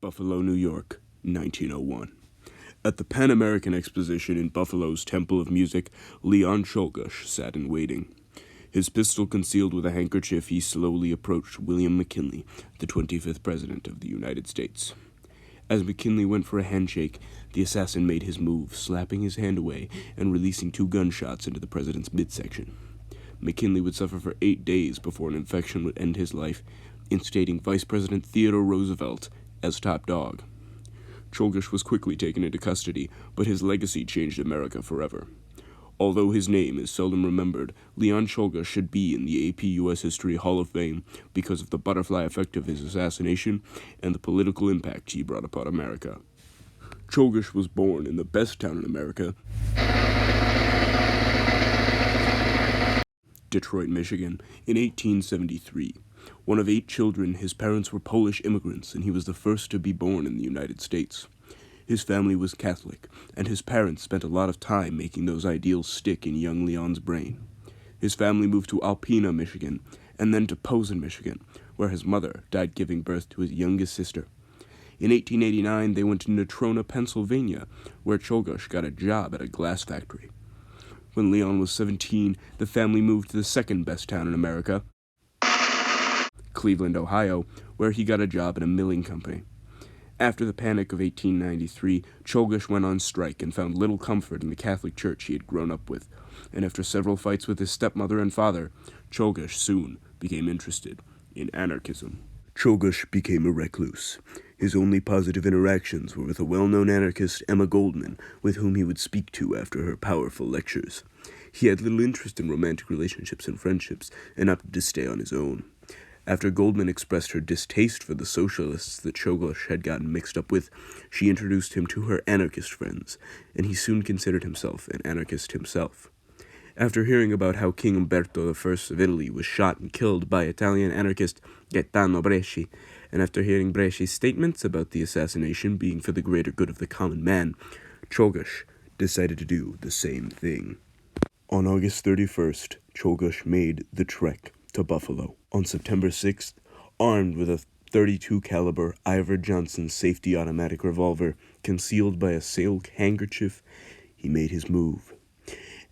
Buffalo, New York, 1901. At the Pan American Exposition in Buffalo's Temple of Music, Leon Czolgosz sat in waiting. His pistol concealed with a handkerchief, he slowly approached William McKinley, the 25th President of the United States. As McKinley went for a handshake, the assassin made his move, slapping his hand away and releasing 2 gunshots into the president's midsection. McKinley would suffer for 8 days before an infection would end his life, instating Vice President Theodore Roosevelt as top dog. Czolgosz was quickly taken into custody, but his legacy changed America forever. Although his name is seldom remembered, Leon Czolgosz should be in the AP U.S. History Hall of Fame because of the butterfly effect of his assassination and the political impact he brought upon America. Czolgosz was born in the best town in America, Detroit, Michigan, in 1873. One of 8 children, his parents were Polish immigrants, and he was the first to be born in the United States. His family was Catholic, and his parents spent a lot of time making those ideals stick in young Leon's brain. His family moved to Alpena, Michigan, and then to Posen, Michigan, where his mother died giving birth to his youngest sister. In 1889, they went to Natrona, Pennsylvania, where Czolgosz got a job at a glass factory. When Leon was 17, the family moved to the second best town in America, Cleveland, Ohio, where he got a job at a milling company. After the Panic of 1893, Czolgosz went on strike and found little comfort in the Catholic Church he had grown up with, and after several fights with his stepmother and father, Czolgosz soon became interested in anarchism. Czolgosz became a recluse. His only positive interactions were with a well-known anarchist, Emma Goldman, with whom he would speak to after her powerful lectures. He had little interest in romantic relationships and friendships, and opted to stay on his own. After Goldman expressed her distaste for the socialists that Czolgosz had gotten mixed up with, she introduced him to her anarchist friends, and he soon considered himself an anarchist himself. After hearing about how King Umberto I of Italy was shot and killed by Italian anarchist Gaetano Bresci, and after hearing Bresci's statements about the assassination being for the greater good of the common man, Czolgosz decided to do the same thing. On August 31st, Czolgosz made the trek to Buffalo. On September 6th, armed with a .32 caliber Ivor Johnson safety automatic revolver concealed by a silk handkerchief, he made his move.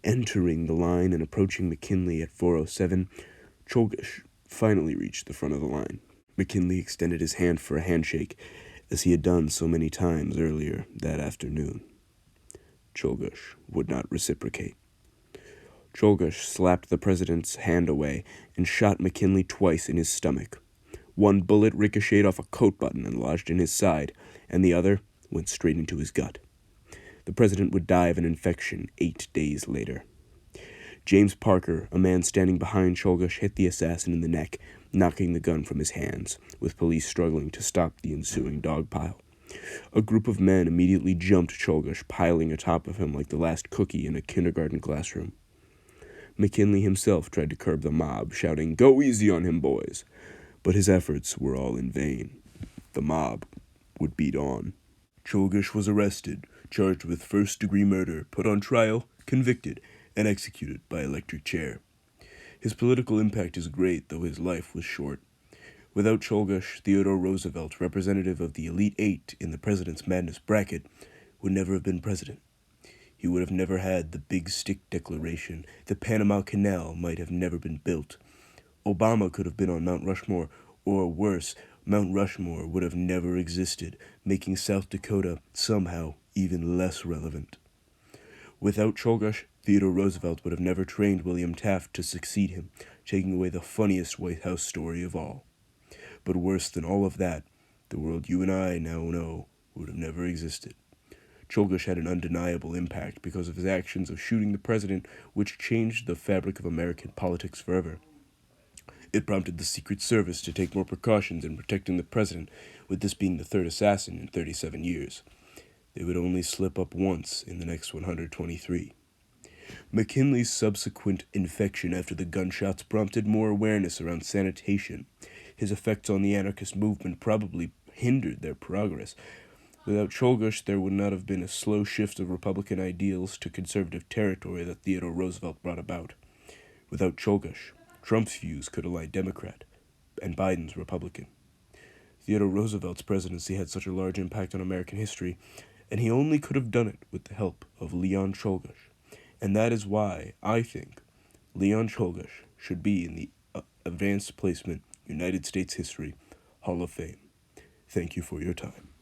Entering the line and approaching McKinley at 4:07, Czolgosz finally reached the front of the line. McKinley extended his hand for a handshake, as he had done so many times earlier that afternoon. Czolgosz would not reciprocate. Czolgosz slapped the president's hand away and shot McKinley twice in his stomach. One bullet ricocheted off a coat button and lodged in his side, and the other went straight into his gut. The president would die of an infection 8 days later. James Parker, a man standing behind Czolgosz, hit the assassin in the neck, knocking the gun from his hands, with police struggling to stop the ensuing dogpile. A group of men immediately jumped Czolgosz, piling atop of him like the last cookie in a kindergarten classroom. McKinley himself tried to curb the mob, shouting, "Go easy on him, boys!" But his efforts were all in vain. The mob would beat on. Czolgosz was arrested, charged with first-degree murder, put on trial, convicted, and executed by electric chair. His political impact is great, though his life was short. Without Czolgosz, Theodore Roosevelt, representative of the Elite 8 in the President's Madness bracket, would never have been president. He would have never had the Big Stick Declaration. The Panama Canal might have never been built. Obama could have been on Mount Rushmore, or worse, Mount Rushmore would have never existed, making South Dakota somehow even less relevant. Without Czolgosz, Theodore Roosevelt would have never trained William Taft to succeed him, taking away the funniest White House story of all. But worse than all of that, the world you and I now know would have never existed. Czolgosz had an undeniable impact because of his actions of shooting the president, which changed the fabric of American politics forever. It prompted the Secret Service to take more precautions in protecting the president, with this being the 3rd assassin in 37 years. They would only slip up once in the next 123. McKinley's subsequent infection after the gunshots prompted more awareness around sanitation. His effects on the anarchist movement probably hindered their progress. Without Czolgosz, there would not have been a slow shift of Republican ideals to conservative territory that Theodore Roosevelt brought about. Without Czolgosz, Trump's views could ally Democrat and Biden's Republican. Theodore Roosevelt's presidency had such a large impact on American history, and he only could have done it with the help of Leon Czolgosz. And that is why I think Leon Czolgosz should be in the Advanced Placement United States History Hall of Fame. Thank you for your time.